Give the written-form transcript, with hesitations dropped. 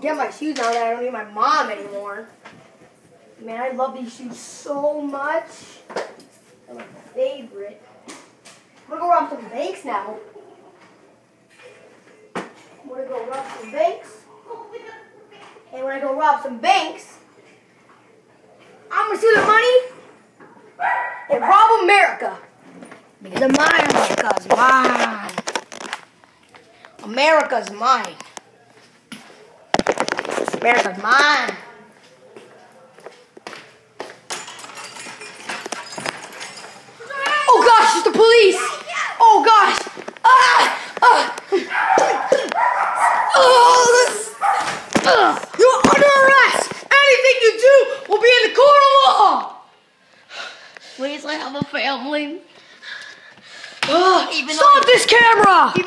get my shoes now that I don't need my mom anymore. Man, I love these shoes so much. They're my favorite. I'm gonna go rob some banks now. I'm gonna go rob some banks. And when I go rob some banks, I'm gonna steal the money and rob America. Because America's mine. America's mine. America's mine. Oh gosh, it's the police! Oh gosh! You're under arrest! Anything you do will be in the court of law! Please, I have a family. Stop this camera!